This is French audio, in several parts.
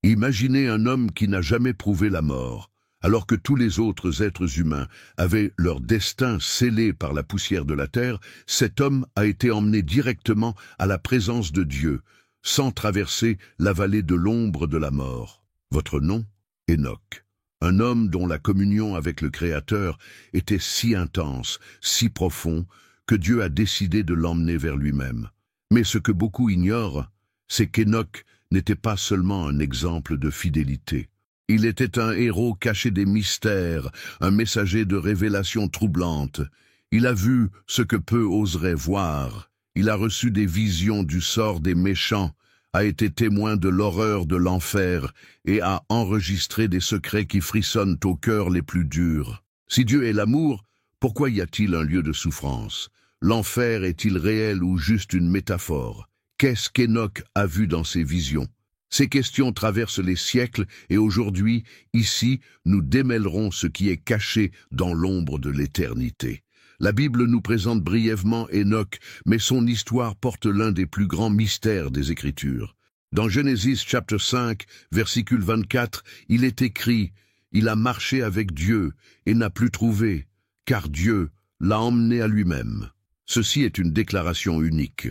Imaginez un homme qui n'a jamais prouvé la mort, alors que tous les autres êtres humains avaient leur destin scellé par la poussière de la terre. Cet homme a été emmené directement à la présence de Dieu, sans traverser la vallée de l'ombre de la mort. Votre nom? Enoch. Un homme dont la communion avec le Créateur était si intense, si profond, que Dieu a décidé de l'emmener vers lui-même. Mais ce que beaucoup ignorent, c'est qu'Enoch n'était pas seulement un exemple de fidélité. Il était un héros caché des mystères, un messager de révélations troublantes. Il a vu ce que peu oseraient voir. Il a reçu des visions du sort des méchants, a été témoin de l'horreur de l'enfer et a enregistré des secrets qui frissonnent aux cœurs les plus durs. Si Dieu est l'amour, pourquoi y a-t-il un lieu de souffrance? L'enfer est-il réel ou juste une métaphore? Qu'est-ce qu'Enoch a vu dans ses visions? Ces questions traversent les siècles et aujourd'hui, ici, nous démêlerons ce qui est caché dans l'ombre de l'éternité. La Bible nous présente brièvement Enoch, mais son histoire porte l'un des plus grands mystères des Écritures. Dans Genèse chapitre 5, versicule 24, il est écrit « Il a marché avec Dieu et n'a plus trouvé, car Dieu l'a emmené à lui-même ». Ceci est une déclaration unique.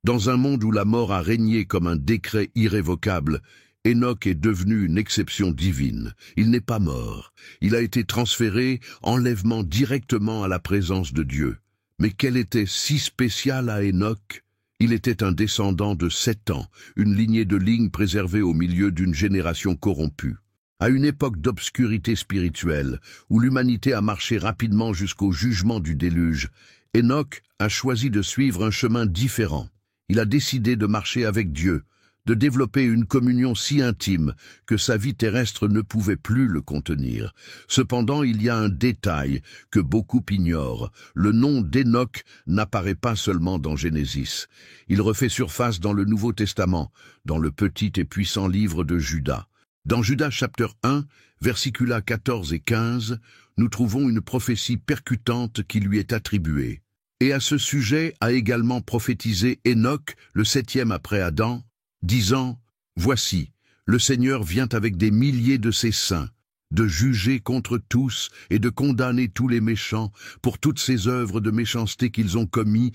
Dans un monde où la mort a régné comme un décret irrévocable, Enoch est devenu une exception divine. Il n'est pas mort. Il a été transféré, enlèvement directement à la présence de Dieu. Mais quel était si spécial à Enoch? Il était un descendant de 7 ans, une lignée de lignes préservée au milieu d'une génération corrompue. À une époque d'obscurité spirituelle, où l'humanité a marché rapidement jusqu'au jugement du déluge, Enoch a choisi de suivre un chemin différent. Il a décidé de marcher avec Dieu, de développer une communion si intime que sa vie terrestre ne pouvait plus le contenir. Cependant, il y a un détail que beaucoup ignorent. Le nom d'Enoch n'apparaît pas seulement dans Genèse. Il refait surface dans le Nouveau Testament, dans le petit et puissant livre de Judas. Dans Judas chapitre 1, versicula 14 et 15, nous trouvons une prophétie percutante qui lui est attribuée. Et à ce sujet a également prophétisé Enoch, le 7e après Adam, disant « Voici, le Seigneur vient avec des milliers de ses saints, de juger contre tous et de condamner tous les méchants pour toutes ces œuvres de méchanceté qu'ils ont commis,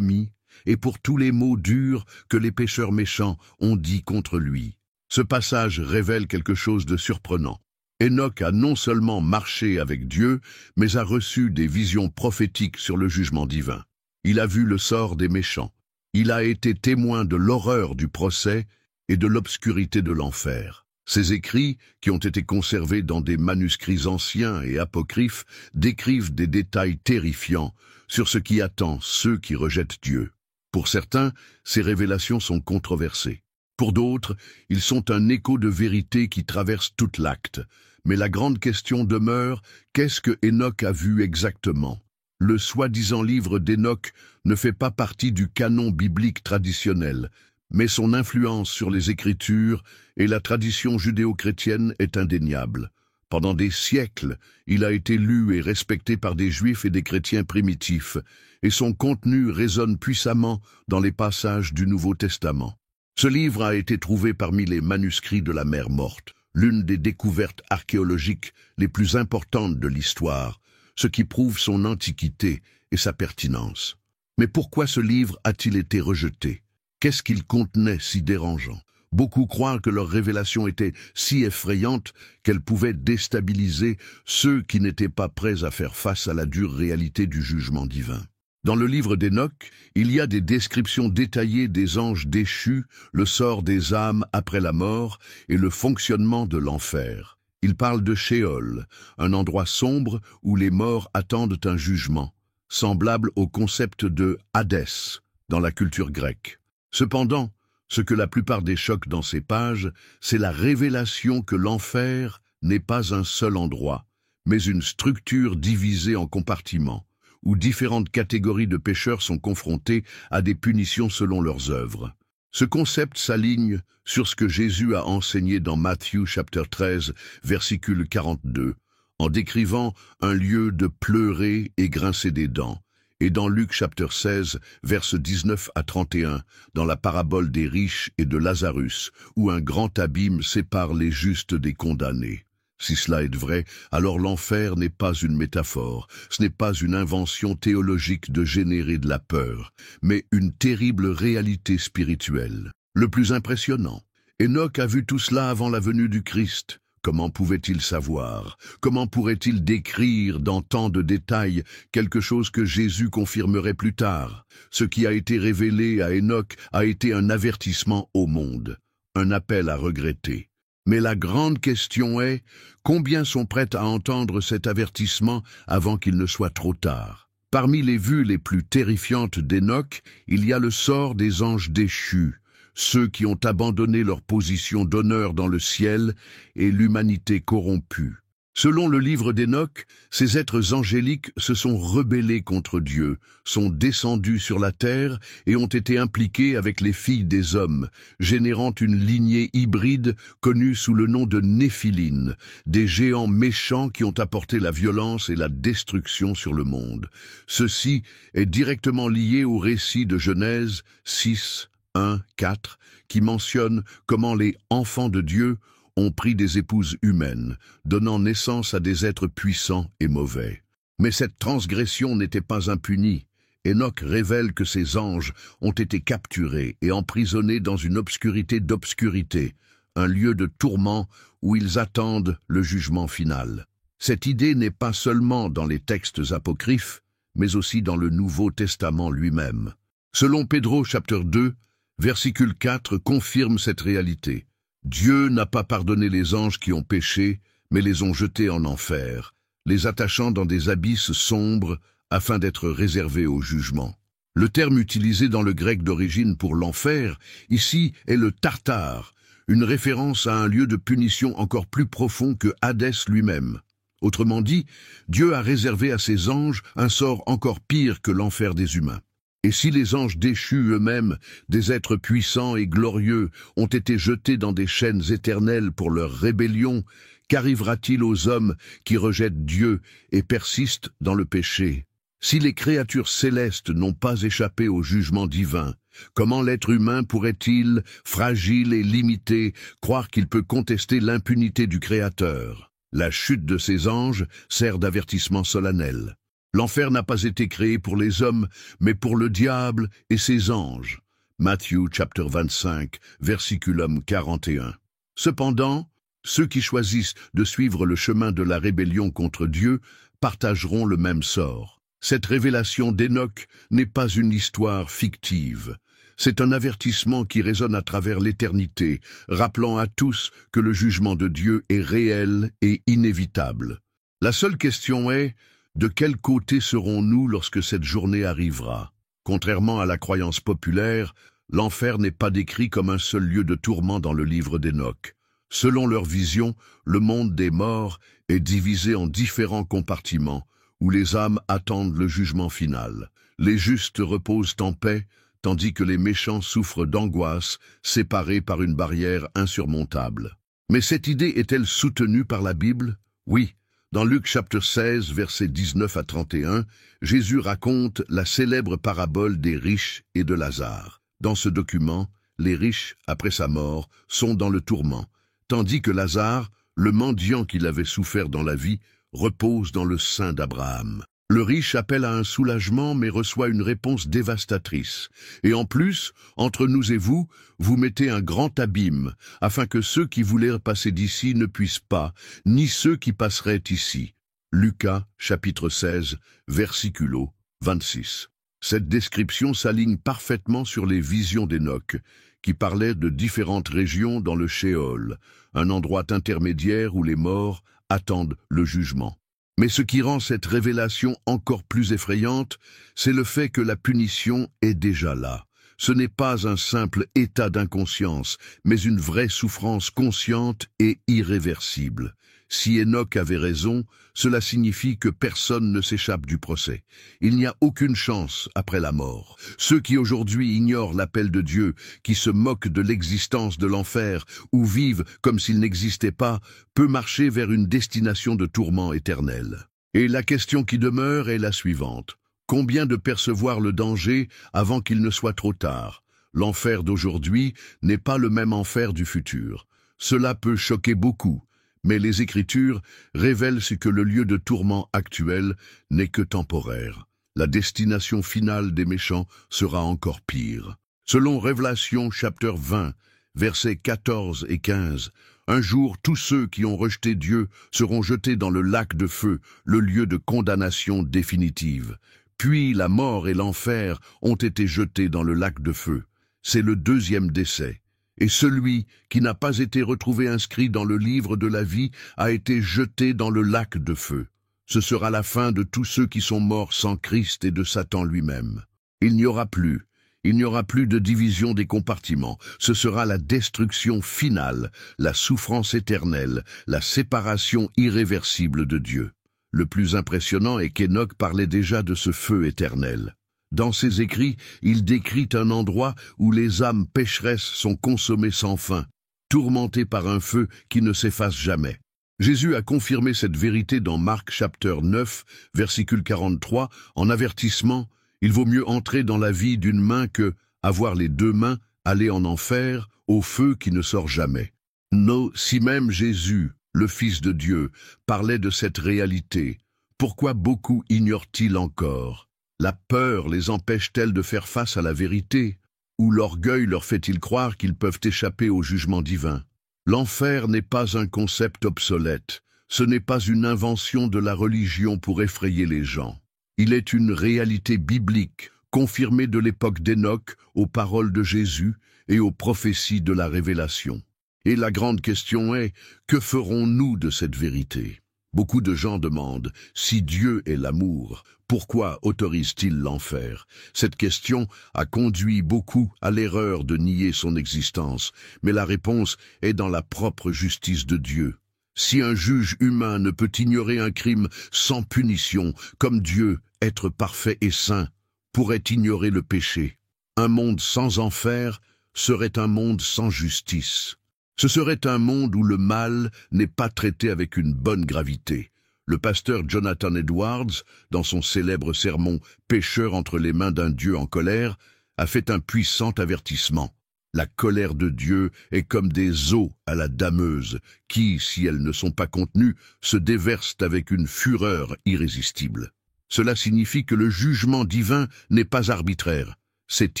et pour tous les mots durs que les pécheurs méchants ont dit contre lui. » Ce passage révèle quelque chose de surprenant. Enoch a non seulement marché avec Dieu, mais a reçu des visions prophétiques sur le jugement divin. Il a vu le sort des méchants. Il a été témoin de l'horreur du procès et de l'obscurité de l'enfer. Ces écrits, qui ont été conservés dans des manuscrits anciens et apocryphes, décrivent des détails terrifiants sur ce qui attend ceux qui rejettent Dieu. Pour certains, ces révélations sont controversées. Pour d'autres, ils sont un écho de vérité qui traverse tout l'acte. Mais la grande question demeure, qu'est-ce que Enoch a vu exactement? Le soi-disant livre d'Enoch ne fait pas partie du canon biblique traditionnel, mais son influence sur les Écritures et la tradition judéo-chrétienne est indéniable. Pendant des siècles, il a été lu et respecté par des Juifs et des chrétiens primitifs, et son contenu résonne puissamment dans les passages du Nouveau Testament. Ce livre a été trouvé parmi les manuscrits de la Mer Morte, l'une des découvertes archéologiques les plus importantes de l'histoire, ce qui prouve son antiquité et sa pertinence. Mais pourquoi ce livre a-t-il été rejeté? Qu'est-ce qu'il contenait si dérangeant? Beaucoup croient que leur révélation était si effrayante qu'elle pouvait déstabiliser ceux qui n'étaient pas prêts à faire face à la dure réalité du jugement divin. Dans le livre d'Enoch, il y a des descriptions détaillées des anges déchus, le sort des âmes après la mort et le fonctionnement de l'enfer. Il parle de Sheol, un endroit sombre où les morts attendent un jugement, semblable au concept de Hadès dans la culture grecque. Cependant, ce que la plupart des choque dans ces pages, c'est la révélation que l'enfer n'est pas un seul endroit, mais une structure divisée en compartiments, où différentes catégories de pécheurs sont confrontées à des punitions selon leurs œuvres. Ce concept s'aligne sur ce que Jésus a enseigné dans Matthieu chapitre 13, versicule 42, en décrivant un lieu de pleurer et grincer des dents, Et dans Luc chapitre 16, versets 19 à 31, dans la parabole des riches et de Lazarus, où un grand abîme sépare les justes des condamnés. Si cela est vrai, alors l'enfer n'est pas une métaphore, ce n'est pas une invention théologique de générer de la peur, mais une terrible réalité spirituelle. Le plus impressionnant, Enoch a vu tout cela avant la venue du Christ. Comment pouvait-il savoir? Comment pourrait-il décrire dans tant de détails quelque chose que Jésus confirmerait plus tard? Ce qui a été révélé à Enoch a été un avertissement au monde, un appel à regretter. Mais la grande question est, combien sont prêts à entendre cet avertissement avant qu'il ne soit trop tard? Parmi les vues les plus terrifiantes d'Enoch, il y a le sort des anges déchus, ceux qui ont abandonné leur position d'honneur dans le ciel et l'humanité corrompue. Selon le livre d'Enoch, ces êtres angéliques se sont rebellés contre Dieu, sont descendus sur la terre et ont été impliqués avec les filles des hommes, générant une lignée hybride connue sous le nom de Néphilim, des géants méchants qui ont apporté la violence et la destruction sur le monde. Ceci est directement lié au récit de Genèse 6, 1, 4, qui mentionne comment les enfants de Dieu ont pris des épouses humaines, donnant naissance à des êtres puissants et mauvais. Mais cette transgression n'était pas impunie. Enoch révèle que ces anges ont été capturés et emprisonnés dans une obscurité d'obscurité, un lieu de tourment où ils attendent le jugement final. Cette idée n'est pas seulement dans les textes apocryphes, mais aussi dans le Nouveau Testament lui-même. Selon Pédro chapitre 2, versicule 4 confirme cette réalité. Dieu n'a pas pardonné les anges qui ont péché, mais les ont jetés en enfer, les attachant dans des abysses sombres afin d'être réservés au jugement. Le terme utilisé dans le grec d'origine pour l'enfer, ici, est le Tartare, une référence à un lieu de punition encore plus profond que Hadès lui-même. Autrement dit, Dieu a réservé à ses anges un sort encore pire que l'enfer des humains. Et si les anges déchus eux-mêmes, des êtres puissants et glorieux, ont été jetés dans des chaînes éternelles pour leur rébellion, qu'arrivera-t-il aux hommes qui rejettent Dieu et persistent dans le péché? Si les créatures célestes n'ont pas échappé au jugement divin, comment l'être humain pourrait-il, fragile et limité, croire qu'il peut contester l'impunité du Créateur? La chute de ces anges sert d'avertissement solennel. L'enfer n'a pas été créé pour les hommes, mais pour le diable et ses anges. Matthieu chapitre 25, versiculum 41. Cependant, ceux qui choisissent de suivre le chemin de la rébellion contre Dieu partageront le même sort. Cette révélation d'Enoch n'est pas une histoire fictive. C'est un avertissement qui résonne à travers l'éternité, rappelant à tous que le jugement de Dieu est réel et inévitable. La seule question est: de quel côté serons-nous lorsque cette journée arrivera? Contrairement à la croyance populaire, l'enfer n'est pas décrit comme un seul lieu de tourment dans le livre d'Enoch. Selon leur vision, le monde des morts est divisé en différents compartiments, où les âmes attendent le jugement final. Les justes reposent en paix, tandis que les méchants souffrent d'angoisse, séparés par une barrière insurmontable. Mais cette idée est-elle soutenue par la Bible? Oui. Dans Luc chapitre 16, versets 19 à 31, Jésus raconte la célèbre parabole des riches et de Lazare. Dans ce document, les riches, après sa mort, sont dans le tourment, tandis que Lazare, le mendiant qu'il avait souffert dans la vie, repose dans le sein d'Abraham. Le riche appelle à un soulagement mais reçoit une réponse dévastatrice. Et en plus, entre nous et vous, vous mettez un grand abîme, afin que ceux qui voulaient passer d'ici ne puissent pas, ni ceux qui passeraient ici. Lucas, chapitre 16, versiculo 26. Cette description s'aligne parfaitement sur les visions d'Enoch, qui parlaient de différentes régions dans le Shéol, un endroit intermédiaire où les morts attendent le jugement. Mais ce qui rend cette révélation encore plus effrayante, c'est le fait que la punition est déjà là. Ce n'est pas un simple état d'inconscience, mais une vraie souffrance consciente et irréversible. Si Enoch avait raison, cela signifie que personne ne s'échappe du procès. Il n'y a aucune chance après la mort. Ceux qui aujourd'hui ignorent l'appel de Dieu, qui se moquent de l'existence de l'enfer ou vivent comme s'il n'existait pas, peut marcher vers une destination de tourment éternel. Et la question qui demeure est la suivante. Combien de percevoir le danger avant qu'il ne soit trop tard? L'enfer d'aujourd'hui n'est pas le même enfer du futur. Cela peut choquer beaucoup, mais les Écritures révèlent ce que le lieu de tourment actuel n'est que temporaire. La destination finale des méchants sera encore pire. Selon Révélation chapitre 20, versets 14 et 15, un jour tous ceux qui ont rejeté Dieu seront jetés dans le lac de feu, le lieu de condamnation définitive. Puis la mort et l'enfer ont été jetés dans le lac de feu. C'est le deuxième décès. Et celui qui n'a pas été retrouvé inscrit dans le livre de la vie a été jeté dans le lac de feu. Ce sera la fin de tous ceux qui sont morts sans Christ et de Satan lui-même. Il n'y aura plus de division des compartiments. Ce sera la destruction finale, la souffrance éternelle, la séparation irréversible de Dieu. Le plus impressionnant est qu'Enoch parlait déjà de ce feu éternel. Dans ses écrits, il décrit un endroit où les âmes pécheresses sont consommées sans fin, tourmentées par un feu qui ne s'efface jamais. Jésus a confirmé cette vérité dans Marc chapitre 9, versicule 43, en avertissement: « Il vaut mieux entrer dans la vie d'une main que avoir les deux mains, aller en enfer, au feu qui ne sort jamais. » Non, si même Jésus, le Fils de Dieu, parlait de cette réalité, pourquoi beaucoup ignorent-ils encore? La peur les empêche-t-elle de faire face à la vérité? Ou l'orgueil leur fait-il croire qu'ils peuvent échapper au jugement divin? L'enfer n'est pas un concept obsolète, ce n'est pas une invention de la religion pour effrayer les gens. Il est une réalité biblique, confirmée de l'époque d'Enoch aux paroles de Jésus et aux prophéties de la Révélation. Et la grande question est, que ferons-nous de cette vérité? Beaucoup de gens demandent, si Dieu est l'amour, pourquoi autorise-t-il l'enfer? Cette question a conduit beaucoup à l'erreur de nier son existence, mais la réponse est dans la propre justice de Dieu. Si un juge humain ne peut ignorer un crime sans punition, comme Dieu, être parfait et saint, pourrait ignorer le péché, un monde sans enfer serait un monde sans justice. Ce serait un monde où le mal n'est pas traité avec une bonne gravité. Le pasteur Jonathan Edwards, dans son célèbre sermon « Pécheur entre les mains d'un Dieu en colère », a fait un puissant avertissement. La colère de Dieu est comme des eaux à la dameuse, qui, si elles ne sont pas contenues, se déversent avec une fureur irrésistible. Cela signifie que le jugement divin n'est pas arbitraire, c'est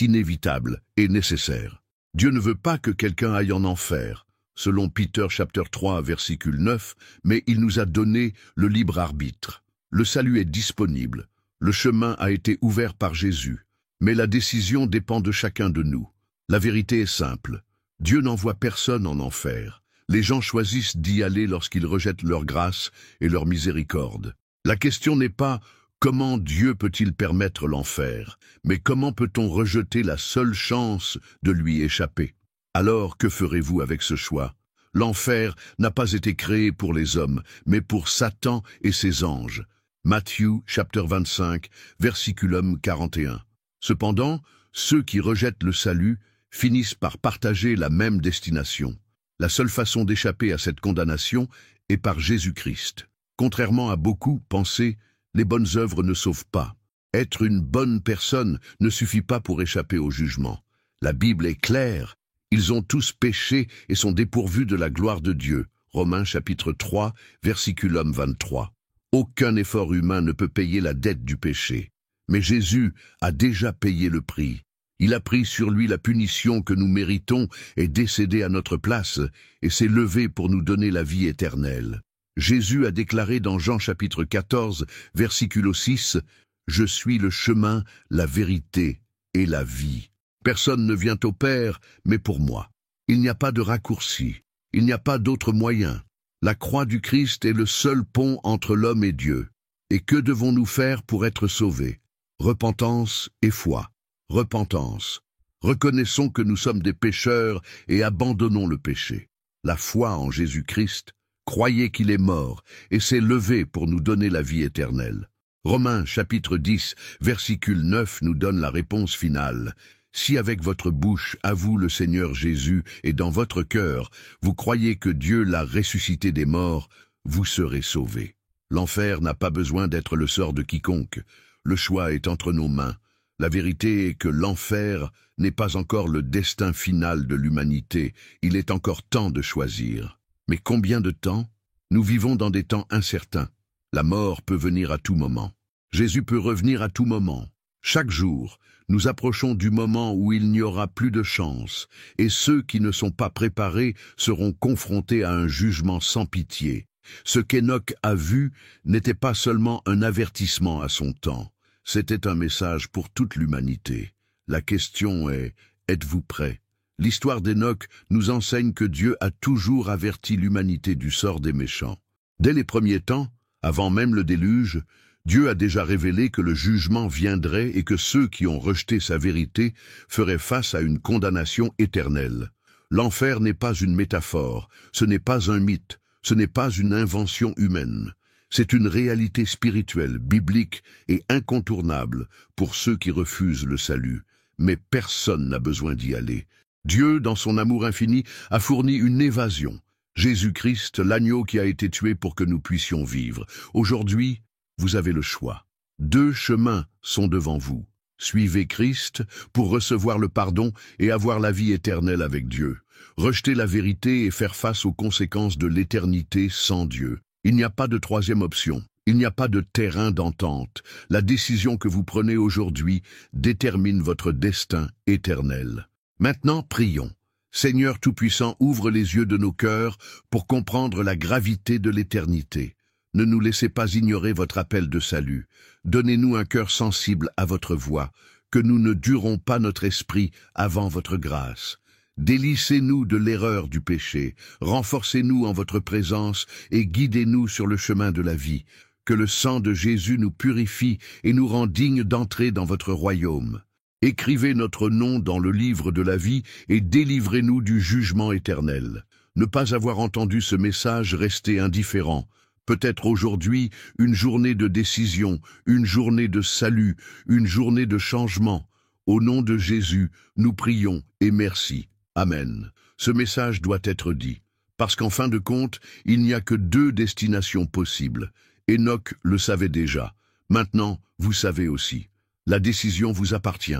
inévitable et nécessaire. Dieu ne veut pas que quelqu'un aille en enfer, selon Peter chapitre 3, versicule 9, mais il nous a donné le libre arbitre. Le salut est disponible, le chemin a été ouvert par Jésus, mais la décision dépend de chacun de nous. La vérité est simple, Dieu n'envoie personne en enfer. Les gens choisissent d'y aller lorsqu'ils rejettent leur grâce et leur miséricorde. La question n'est pas « comment Dieu peut-il permettre l'enfer ?» mais comment peut-on rejeter la seule chance de lui échapper? Alors, que ferez-vous avec ce choix? L'enfer n'a pas été créé pour les hommes, mais pour Satan et ses anges. Matthieu, chapitre 25, versiculum 41. Cependant, ceux qui rejettent le salut finissent par partager la même destination. La seule façon d'échapper à cette condamnation est par Jésus-Christ. Contrairement à beaucoup penser, les bonnes œuvres ne sauvent pas. Être une bonne personne ne suffit pas pour échapper au jugement. La Bible est claire. Ils ont tous péché et sont dépourvus de la gloire de Dieu. Romains chapitre 3, versiculum 23. Aucun effort humain ne peut payer la dette du péché. Mais Jésus a déjà payé le prix. Il a pris sur lui la punition que nous méritons et décédé à notre place, et s'est levé pour nous donner la vie éternelle. Jésus a déclaré dans Jean chapitre 14, versicule 6, « Je suis le chemin, la vérité et la vie. Personne ne vient au Père, mais pour moi. Il n'y a pas de raccourci, il n'y a pas d'autre moyen. La croix du Christ est le seul pont entre l'homme et Dieu. Et que devons-nous faire pour être sauvés? Repentance et foi. Repentance. Reconnaissons que nous sommes des pécheurs et abandonnons le péché. La foi en Jésus-Christ, croyez qu'il est mort et s'est levé pour nous donner la vie éternelle. Romains chapitre 10, versicule 9 nous donne la réponse finale. Si avec votre bouche avoue le Seigneur Jésus et dans votre cœur, vous croyez que Dieu l'a ressuscité des morts, vous serez sauvés. L'enfer n'a pas besoin d'être le sort de quiconque. Le choix est entre nos mains. La vérité est que l'enfer n'est pas encore le destin final de l'humanité. Il est encore temps de choisir. Mais combien de temps? Nous vivons dans des temps incertains. La mort peut venir à tout moment. Jésus peut revenir à tout moment. Chaque jour, nous approchons du moment où il n'y aura plus de chance, et ceux qui ne sont pas préparés seront confrontés à un jugement sans pitié. Ce qu'Enoch a vu n'était pas seulement un avertissement à son temps, c'était un message pour toute l'humanité. La question est, êtes-vous prêts? L'histoire d'Enoch nous enseigne que Dieu a toujours averti l'humanité du sort des méchants. Dès les premiers temps, avant même le déluge, Dieu a déjà révélé que le jugement viendrait et que ceux qui ont rejeté sa vérité feraient face à une condamnation éternelle. L'enfer n'est pas une métaphore, ce n'est pas un mythe, ce n'est pas une invention humaine. C'est une réalité spirituelle, biblique et incontournable pour ceux qui refusent le salut. Mais personne n'a besoin d'y aller. Dieu, dans son amour infini, a fourni une évasion. Jésus-Christ, l'agneau qui a été tué pour que nous puissions vivre. Aujourd'hui, vous avez le choix. 2 chemins sont devant vous. Suivez Christ pour recevoir le pardon et avoir la vie éternelle avec Dieu. Rejeter la vérité et faire face aux conséquences de l'éternité sans Dieu. Il n'y a pas de troisième option. Il n'y a pas de terrain d'entente. La décision que vous prenez aujourd'hui détermine votre destin éternel. Maintenant, prions. Seigneur Tout-Puissant, ouvre les yeux de nos cœurs pour comprendre la gravité de l'éternité. Ne nous laissez pas ignorer votre appel de salut. Donnez-nous un cœur sensible à votre voix, que nous ne durons pas notre esprit avant votre grâce. Délissez-nous de l'erreur du péché, renforcez-nous en votre présence et guidez-nous sur le chemin de la vie. Que le sang de Jésus nous purifie et nous rend dignes d'entrer dans votre royaume. Écrivez notre nom dans le livre de la vie et délivrez-nous du jugement éternel. Ne pas avoir entendu ce message, rester indifférent. Peut-être aujourd'hui une journée de décision, une journée de salut, une journée de changement. Au nom de Jésus, nous prions et merci. Amen. Ce message doit être dit, parce qu'en fin de compte, il n'y a que 2 destinations possibles. Enoch le savait déjà. Maintenant, vous savez aussi. La décision vous appartient.